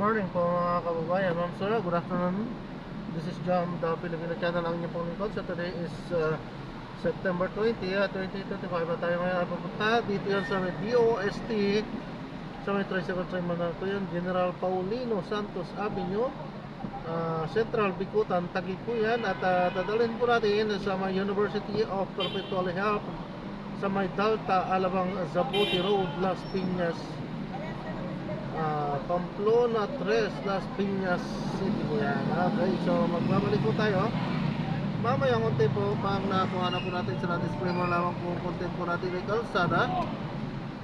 morning po mga kababayan. Ma'am sir, good afternoon. This is Jam, the Filipino channel. Ang inyong pong lingkod. So today is September 20, 2025. At tayo ngayon ay pupunta dito yan sa DOST. Sa may tricycle train man ito yan, General Paulino Santos Avenue, Central Bikutan, Taguig po yan. At dadalhin po natin sa may University of Perpetual Health sa may Dalta, Alabang, Zabuti Road, Las Piñas, Pamplona 3, Las Piñas City po yan. Okay, so magbabalik po tayo mamaya konti po pag nakuha na po natin sa disclaimer lamang po content po natin ay kalsada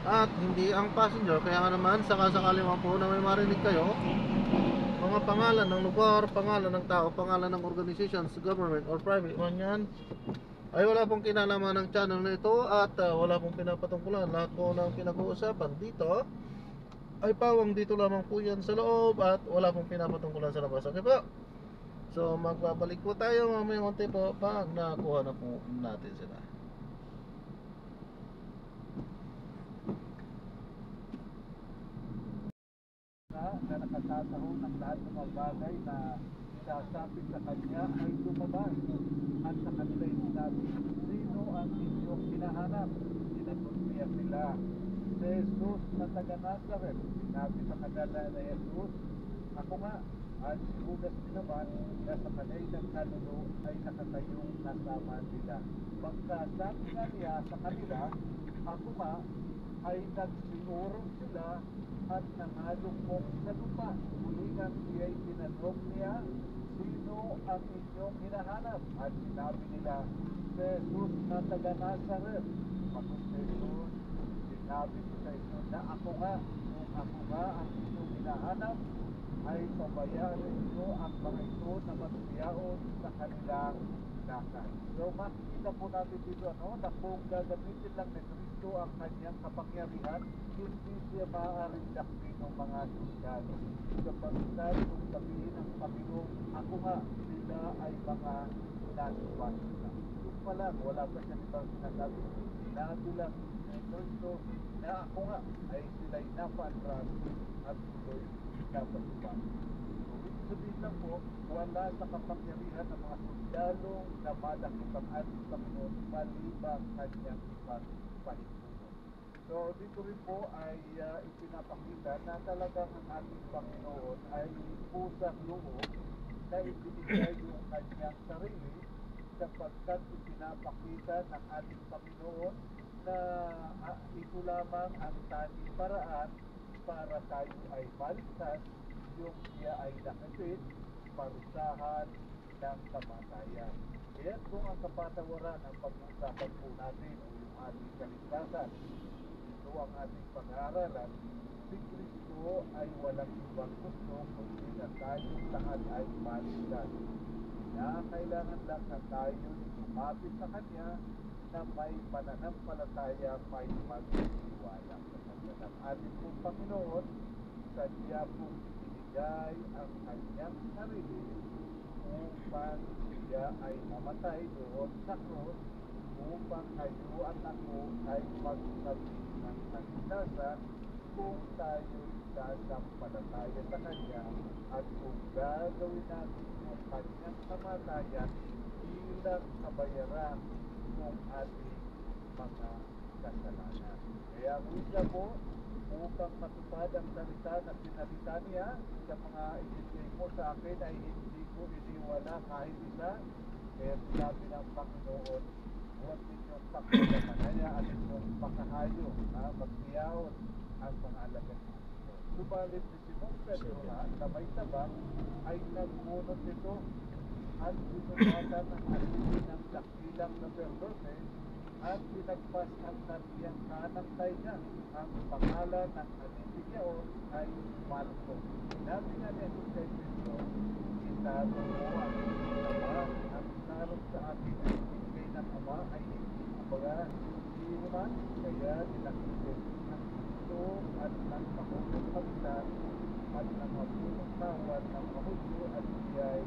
at hindi ang passenger. Kaya nga naman sakasakali man po na may marinig kayo mga pangalan ng lugar, pangalan ng tao, pangalan ng organizations, government or private man yan, ay wala pong kinalaman ng channel na ito at wala pong pinapatungkulan. Lahat po ng pinag-uusapan dito ay pawang dito lamang po yan sa loob at wala pong pinapatungkulan sa labas. Okay po? So magbabalik po tayo mamaya konti po pag nakuha na po natin sila. Na nakatataho ng lahat ng mga bagay na sasabi sa kanya ay lumabas. At sa kanila ay sinabi, sino ang inyong hinahanap? Sinagot niya sila, si Jesus na taga Nazareth. Sinabi sa kanila na Jesus, ako nga. At si Judas din naman na sa kanay ng kanuno ay nakatayong kasama nila. Pagkasabi nga niya sa kanila, ako nga, ay nagsiurong sila at nangalungkong sa lupa. Mulingan siya'y tinanong niya, sino ang inyong hinahanap? At sinabi nila, Jesus na taga Nazareth. Pagod sa Jesus, sinabi ko sa inyo na ako nga, kung ako nga ang inyong hinahanap, ay pabayaan ninyo ang mga ito na magsiyaon sa kanilang dakat. So makikita po natin dito na kung gagamitin lang ni Kristo ang kanyang kapangyarihan, hindi siya maaaring dakpin ng mga sundalo. Sapagkat kung sabihin ng Panginoon, ako nga, sila ay mga nasuwas na. Yung pa lang, wala pa siya ibang sinasabi. Sinabi lang ni Kristo na ako nga ay sila'y napaatras at tuloy napatupan. So, ibig sabihin lang po, wala sa kapangyarihan ng mga sundalong na malakip ang ating Panginoon malibang kanyang ipagpahintunan. So, dito rin po ay ipinapakita na talagang ang ating Panginoon ay pusang loob na ibinigay yung kanyang sarili sapagkat ipinapakita ng ating Panginoon na ito lamang ang tanging paraan para tayo ay maligtas, yung siya ay nakapit, parusahan ng kamatayan. Kaya kung ang kapatawaran ang pag-uusapan po natin o yung ating kaligtasan, ito ang ating pag-aaralan, si Kristo ay walang ibang gusto kundi na tayong lahat ay maligtas. Kaya kailangan lang na tayo lumapit sa Kanya na may pananampalataya, may magtitiwala. Ang ating pong Panginoon, sadya pong ibinigay ang kanyang sarili upang siya ay mamatay doon sa krus upang kayo at ako ay magsabi ng kaligtasan kung tayo sasampalataya sa Kanya at kung gagawin natin yung kanyang kamatayan bilang kabayaran ng ating mga kasalanan. Kaya ang isa po, upang matupad ang salita na sinalita niya sa mga ibigay mo sa akin ay hindi ko iniwala kahit isa. Kaya sinabi ng Panginoon, huwag ninyong pagkamanaya at inyong pakahayo, magsiyaon ang mga alagad mo. Subalit si Simon Pedro na may tabang ay nagmunot ito at sinumatan ang alipin ng dakilang na Berdote at pinagpas ang nariyang kanang tayo. Ang pangalan ng alipin ay Marco. Sinabi nga niya kung kay Cristo, italo mo ang Ama, ang sarap sa atin ay ibigay ng Ama ay hindi abagaan. Hindi naman, kaya nilakipin ng Cristo at ng pahulong kapitan at ng mabulong tawad ng mahulyo at siya'y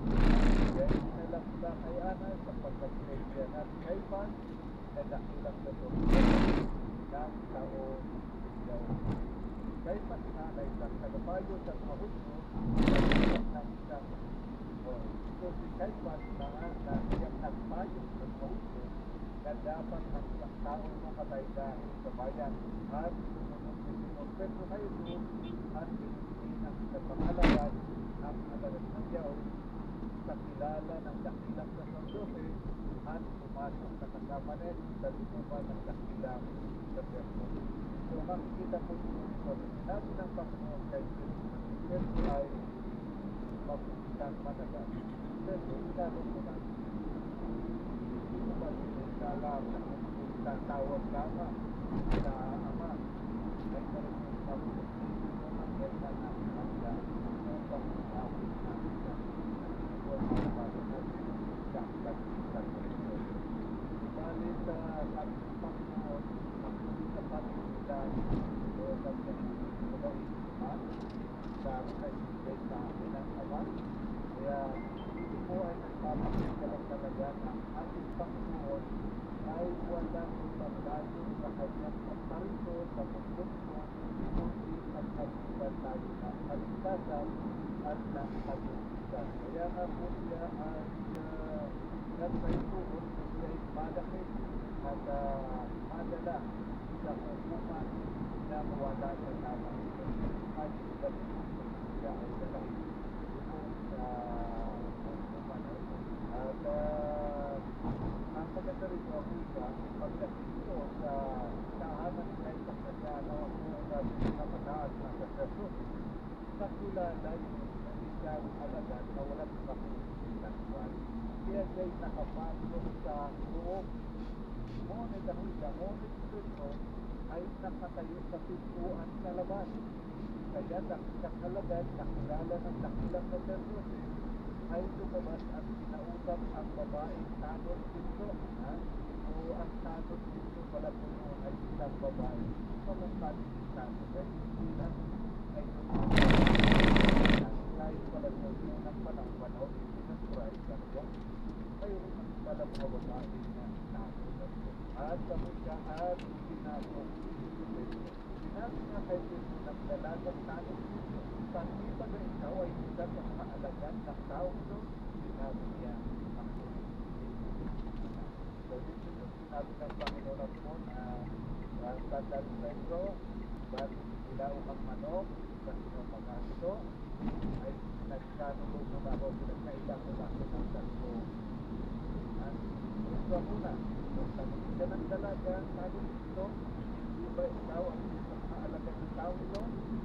kaya sinalakda kay Ana sa pagkakaibigan at kay Pan na dakilang dato ng taong siyaw. Kay Pan nasanay sa tagapayo sa mga Hudyo ng isang so si Caiphas na siyang nagpayo sa mga Hudyo na dapat ang isang tao mamatay dahil sa bayan at sumunod ni Simon Pedro na ito at binigyan ang isang pangalagad ang alagad ng Diyos sa kilala ng dakilang sacerdote at pumasok sa kasama nito sa likuban ng dakilang sacerdote. So makikita po dito sinabi ng Panginoon kay Pedro ay mabukitan managal. Pedro, ilalo mo na hindi mo ba sinasalam na kung tatawag lamang sa Ama ay marunong mabukitin mo ang ganda ng handa upang umawit namin sa Subalit sabi ng Panginoon, sa pag-ilan o pag-ilan sa kaibigay sa amin ang Ama. Kaya ito po ay nagpapakita talaga na ang ating Panginoon ay walang paglayo sa kanyang pagparito sa mundo kundi pagkabilan tayo ng kaligtasan at ng kaligtasan. Kaya nga po siya ay nagpaitulog siya ay malaki at madala sa hukuman na wala sa tamang ito. At siya ay lalaki sa hukuman na ito. At ang maganda rin po ako pagdating ito sa tahanan na isang kasalaw na mataas na sacerdote sa kilala yung isang alagad na walang pakikipagkuhan. Kaya siya'y nakapasok sa loob. Ngunit ang ito ay nakatayo sa pintuan sa labas. Kaya isang alagad na kilala ng dakilang sacerdote ay lumabas at pinausap ang babaeng tanod dito. O ang tanod dito pala po noon ay isang babae. Walang tanod ay hindi lang ay kahit pala sa unang panahon ni Jesus Christ talaga mayroon ang pala mga babae na tanod. At kami siya at pinasok sinabi nga kay Jesus ng dalagang tanod dito. Pati ba na ikaw ay isa sa mga alagad ng tao ito? Sinabi niya ako. So dito yung sinabi ng Panginoon ako na Sandal Pedro, bago ilaw ang manok sa sinumagaan ito, ay nagkanulog mo na ako, pinagkailang mo na ako ng tatlo. Ito muna, kung tanong ka ng dalaga, sabi dito, hindi ba ikaw ang isa sa mga alagad ng tao ito?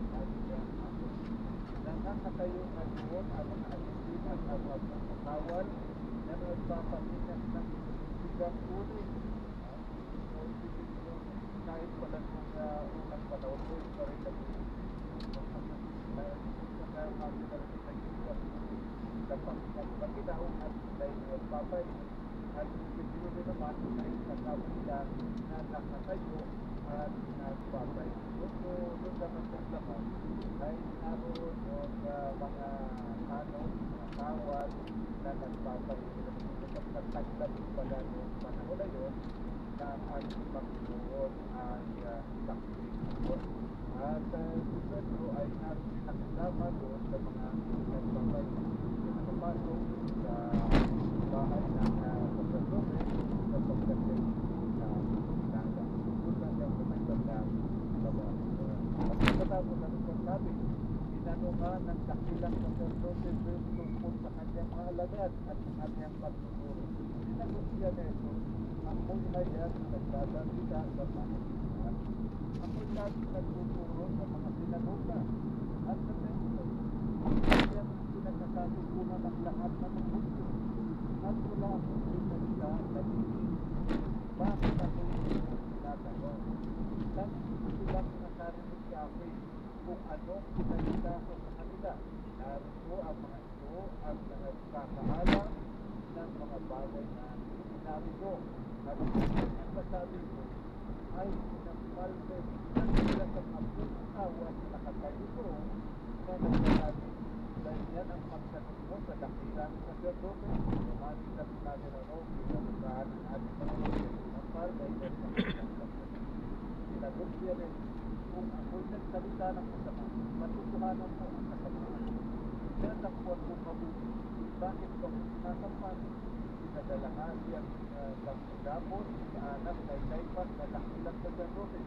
Sabi niya ako. Nakakatayo na doon ang mga alisin at ang magpapakawal na nagpapalingas ng sigang ulit. So, ibig nyo, kahit pala nung unang panahon ko, ito rin nag-iisip. Sa mga nag-iisip sa pagkakitaon at dahil nagpapalingas at ibig nyo naman ay sa kapitan na nakatayo at nagpapalingas. So, doon naman sa laman ay naroon yung mga kawal na nagpapalingas at nagtaglag pala noong panahon na yun na ang ating Panginoon ay saksihan. At si Pedro ay naroon nakasama doon sa mga nagpapalingas na nakapasok sa bahay ng sacerdote sa pagkakay sa dagat. Doon lang yung kumagandang labas. At pagkatapos na nagsasabi, tinanungan ng dakilang sacerdote tungkol sa kanyang mga alagad at sa kanyang pagtuturo. Sinagot siya na ito, ako'y hayat nagsasalita sa pangasihan. Ako'y lagi nagtuturo sa mga sinagoga at sa templo. Kaya pinagkakatutunan ng lahat ng mga Hudyo. At wala akong pinagsa na bigin. Bakit ako'y tinatanong? Tanong silang nakarinig sa akin kung anong pinagsa ko sa kanila. Narito ang mga ito at nagkakaalam ng mga bagay na sinabi ko. At ang nasabi ko ay sinampalpe ng sila sa kapong awas na nakatayo ko na nagsasabi. Dahil yan ang pagsagot mo sa dakilang sacerdote. Lumani na sinabi na no, pinalusahan ng ating Panginoon. Ang palpe ay sinagot siya rin. kung ako'y nagsalita ng masama, matutuhanan mo ang kasamaan. Kaya takbuhan kong mabuti. Bakit ko ako sinasampan? Pinadala nga siyang dapos, kaanak, kay-kaypan, na dakilang na San Jose.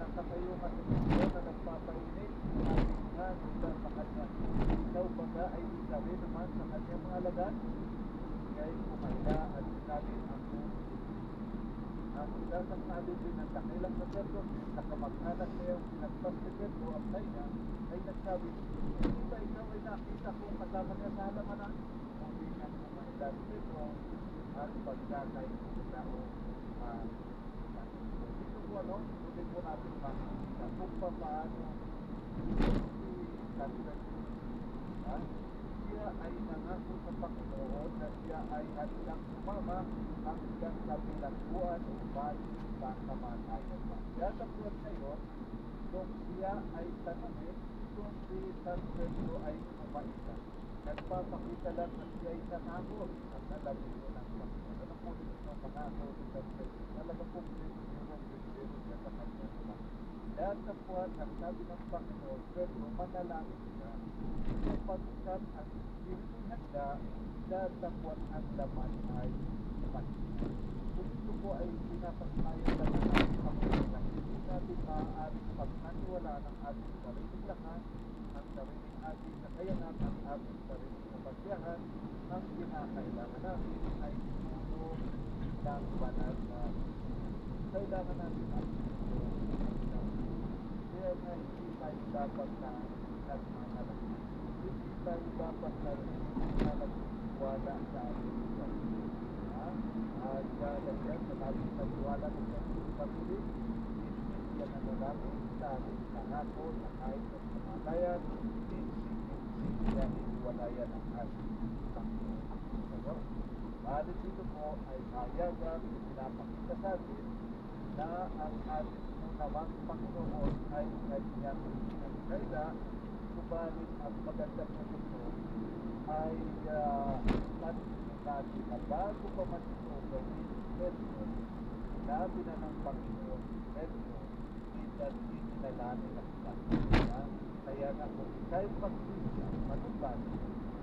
Nakatayo nga sa Diyos na nagpapainit, sabi nga nila sa kanya, ikaw baga ay isa rin naman sa kanyang mga alagad? Kaya kumanda at sinabi ang isang alipin ng dakilang na San Jose, na kamag-anak na yung pinagpas ni Pedro ang kanya, ay nagsabi, hindi ba ikaw ay nakita kung kasama niya sa halamanan? Hindi nga kumanda ni Pedro at pagkakay ng tao. Dito po ulit po natin makikita kung paano si San Pedro, siya ay nangako sa Panginoon na siya ay handang sumama hanggang sa bilangguan o balik sa kamatayan pa. Kaya sa buwan ngayon, kung siya ay tanungin, kung si San Pedro ay kumaitan, nagpapakita lang na siya ay nanakot at alam niyo ng Panginoon. Ano po rin ang pangako ni San Pedro? Talaga po pinag-zero siya sa kanyang naman. Dahil sa buwan, ang sabi ng Panginoon, Pedro, manalangin siya. Sapagkat ang Espiritu handa, dahil sa buwan ang laman ay paningan. Kung ito po ay pinapasnayan lang ng ating Panginoon na hindi natin maaaring pagkaniwala ng ating sariling lakas, ang sariling ating kakayanan, ang ating sariling kapasyahan. Ang kinakailangan natin ay tulong ng banal na kailangan natin ang tulong ng kaya nga hindi tayo dapat na nagmamalaki. Hindi tayo dapat na nagwala sa ating sarili. At dahil sa ating nagwala ng ating sarili, hindi yan ang natin sa ating nangako na kahit sa kamatayan, hindi yan iniwalayan ang ating Panginoon. Maalit dito po ay hayagan, pinapakita sa atin na ang ating unawang Panginoon ay kanyang pinagkaila, subalit ang magandang nito ay natin na bago pa man ito gawin Pedro, sinabi na ng Panginoon Pedro, itinalanin ang pagkakita. Kaya nga kung ika'y pagsisya, manubat,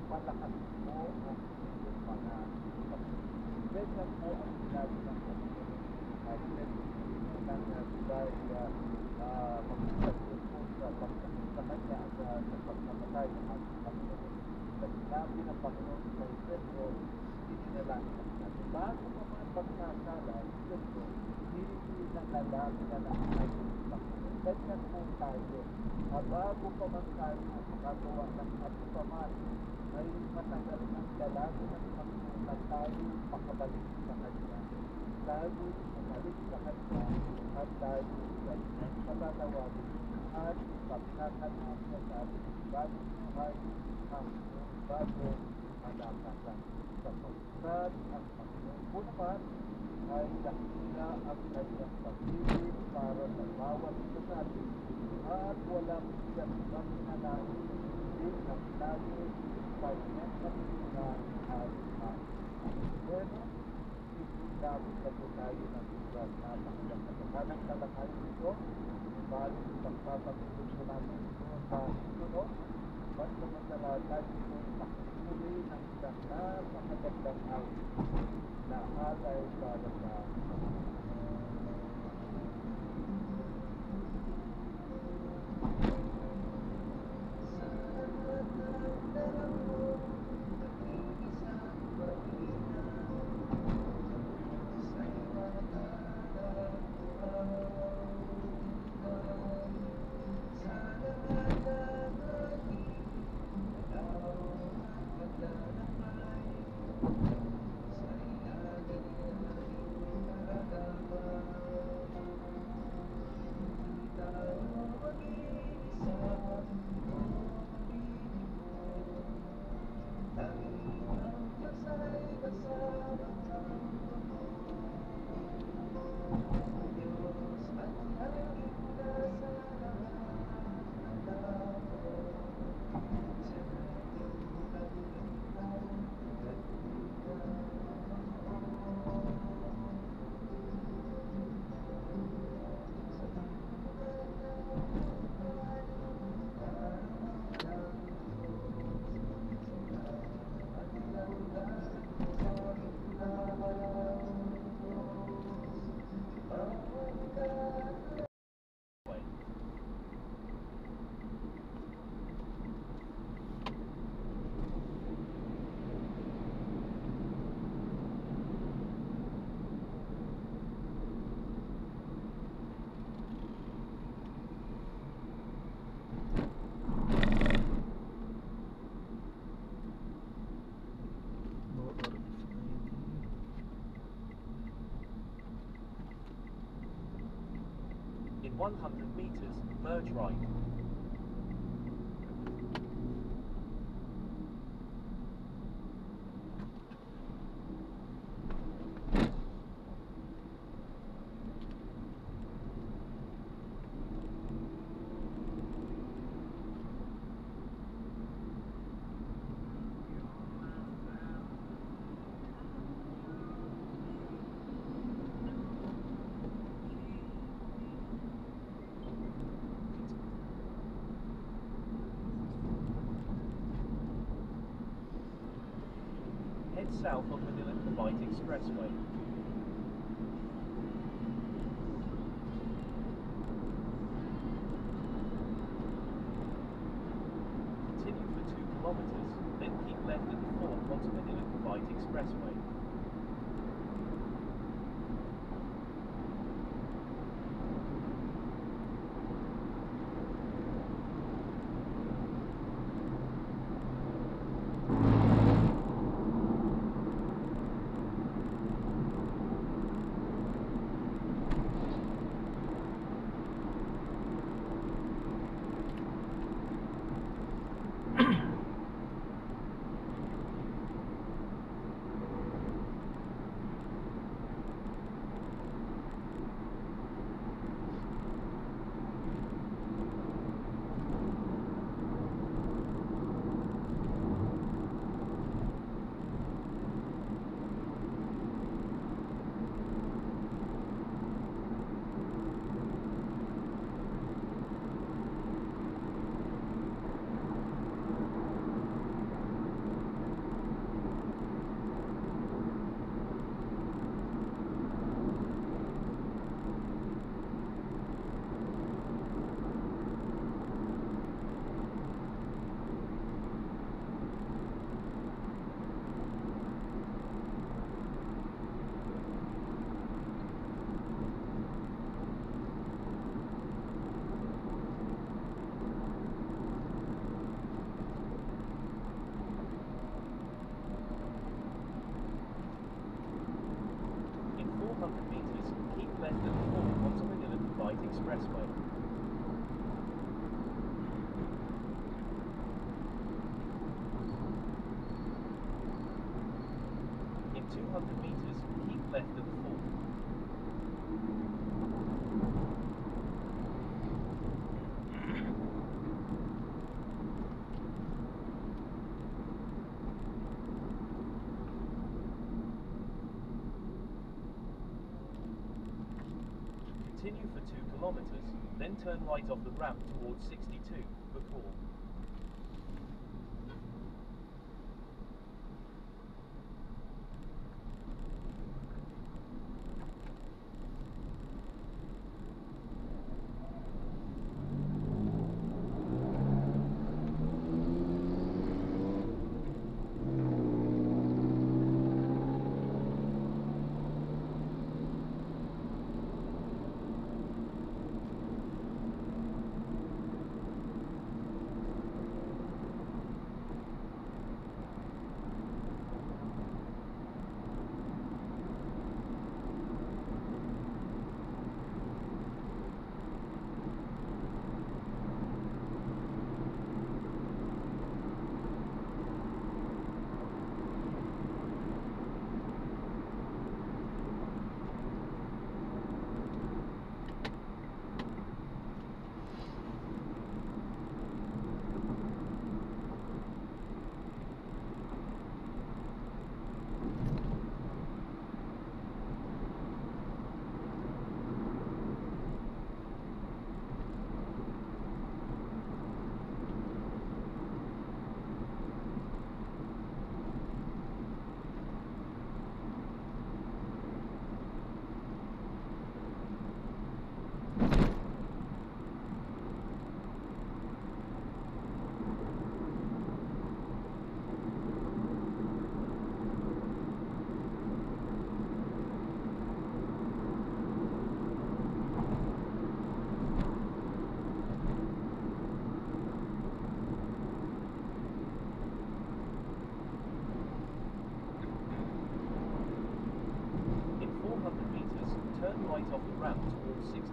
malakas mo ang iyong mga pagkakita. Ganyan po ang sinabi ng Panginoon. At ng sibay mag-isasyon po sa pagkakita kanya at sa pagkamatay ng ating Panginoon. Sa sinabi ng Panginoon kay Pedro, itinalangin ang natin. Bago pa man pagkakala, Pedro, hindi na lalaki na ng ating Panginoon. Ganyan po tayo. Bago pa man tayo makagawa ng atupaman, ay matagal ng lalaki ng Panginoon na tayo makabalik sa kanya. Tayo bumalik sa kanya at tayo ganyan patatawagin at ipagkakalaan sa ating bagong buhay ang bago malakasan. Sapagkat ang Panginoon po naman ay nakikita ang kanyang pag-ibig para sa bawat isa sa atin at walang siyang ibang nananahin din ang lagi kanyang kapitunan at bueno, dapat na po tayo ng lugar na napakagandang talakayin ito. Balik pagpapatuloy po natin ito sa sunod. Pansamantala tayo po pakituli ng isang napakagandang awit na alay para sa 100 meters, merge right. Head south on Manila Cavite Expressway. Continue for 2 kilometers, then keep left at the fork onto Manila Cavite Expressway. In 400 meters, keep left at the fork onto Manila Cavite Expressway. In 200 meters, keep left at the fork. Continue for 2 kilometers, then turn right off the ramp towards 62, Bacoor. In 400 meters, turn right off the ramp towards 62.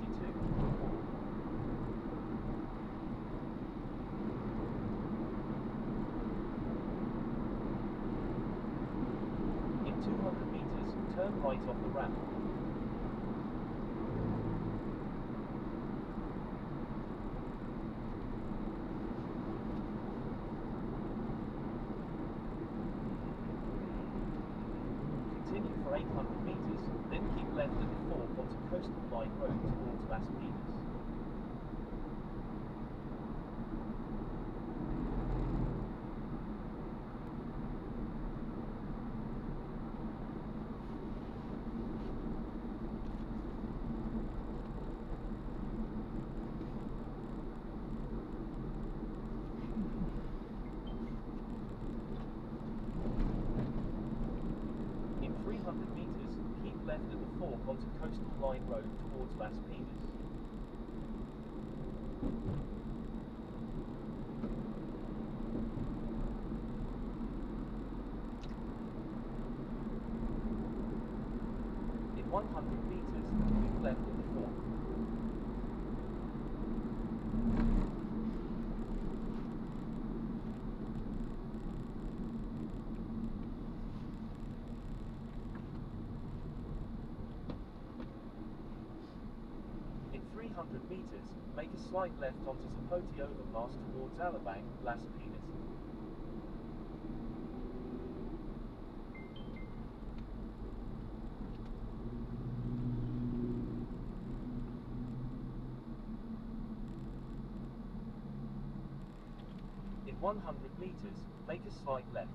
turn right off the ramp. Continue for 800 meters, then keep left at the fork onto Coastal Line Road towards Las Piñas. In 300 meters, keep left at the fork onto Coastal Line Road towards Las Piñas. In 100 meters, keep left at the fork. In 300 meters, make a slight left onto Zapote Overpass towards Alabang, Las Piñas. In 100 meters, make a slight left.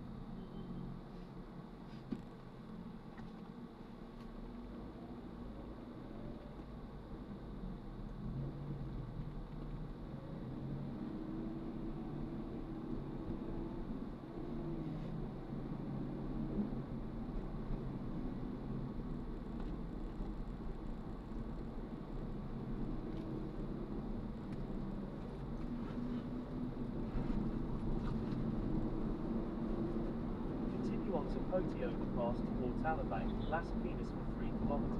Continue on Zapote Overpass towards Alabang, Las Piñas for 3 kilometers.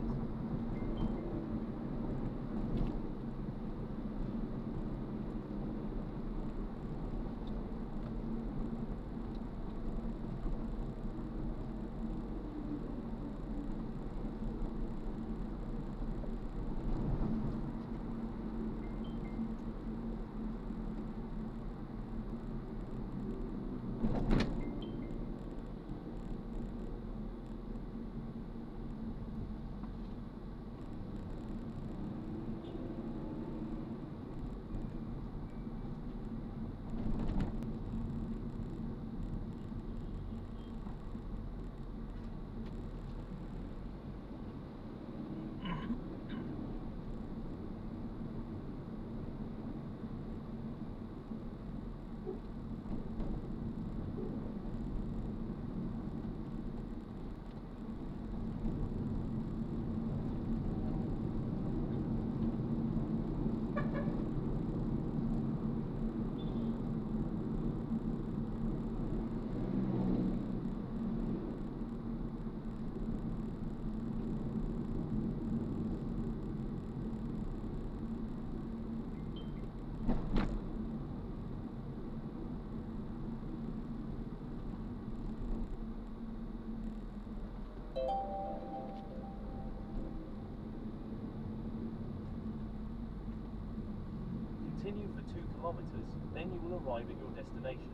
Continue for 2 kilometers, then you will arrive at your destination.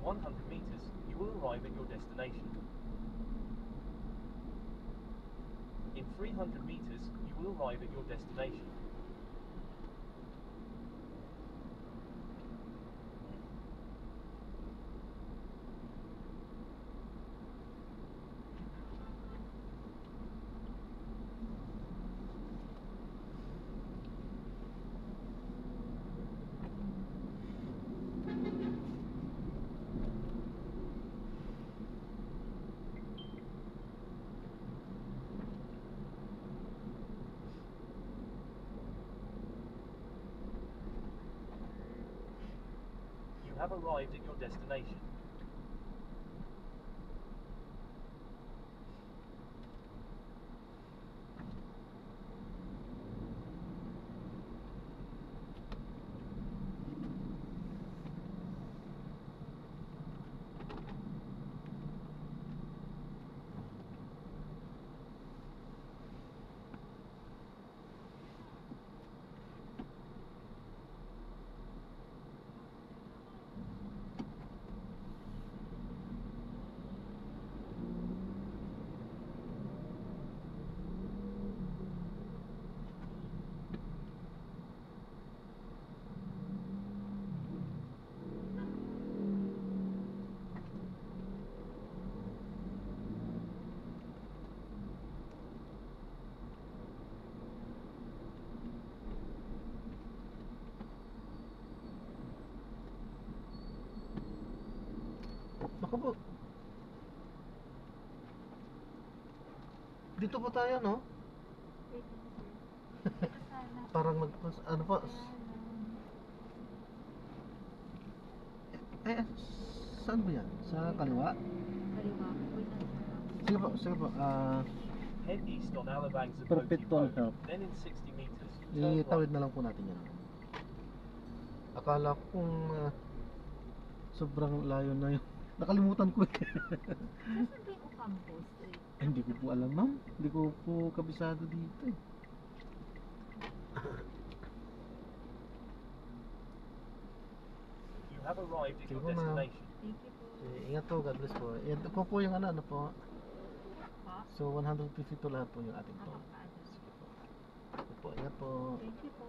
100 meters, you will arrive at your destination. In 300 meters, you will arrive at your destination. You have arrived at your destination. Naku po. Dito po tayo, no? Parang ano po? Saan ba yan? Sa kaliwa? Sige po, sige po. Head east on Alabang Zapote Perpetual Road, help. then in 60 meters, turn Itawid right. na lang po natin yan. Akala ko kung sobrang layo na yun. Nakalimutan ko eh. Nasaan ba yung Ocampo Street? Hindi ko po alam, ma'am. Hindi ko po kabisado dito eh. You have arrived at your Sige, ma'am. destination. Thank you po. Ingat po, God bless po. Ito po yung ano po. Pa? So 150 to lahat po yung ating po. Napakaano. Sige po. Sige po, ingat po. Thank you po.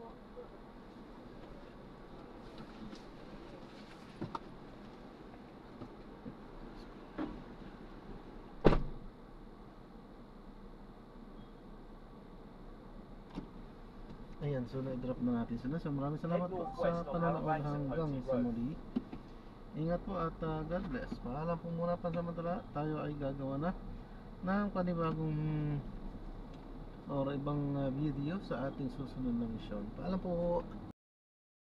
Ayan, so na-drop na natin sila. So maraming salamat po sa panonood hanggang sa muli. Ingat po at God bless. Paalam po muna pansamantala. Tayo ay gagawa na ng panibagong or ibang video sa ating susunod na mission. Paalam po.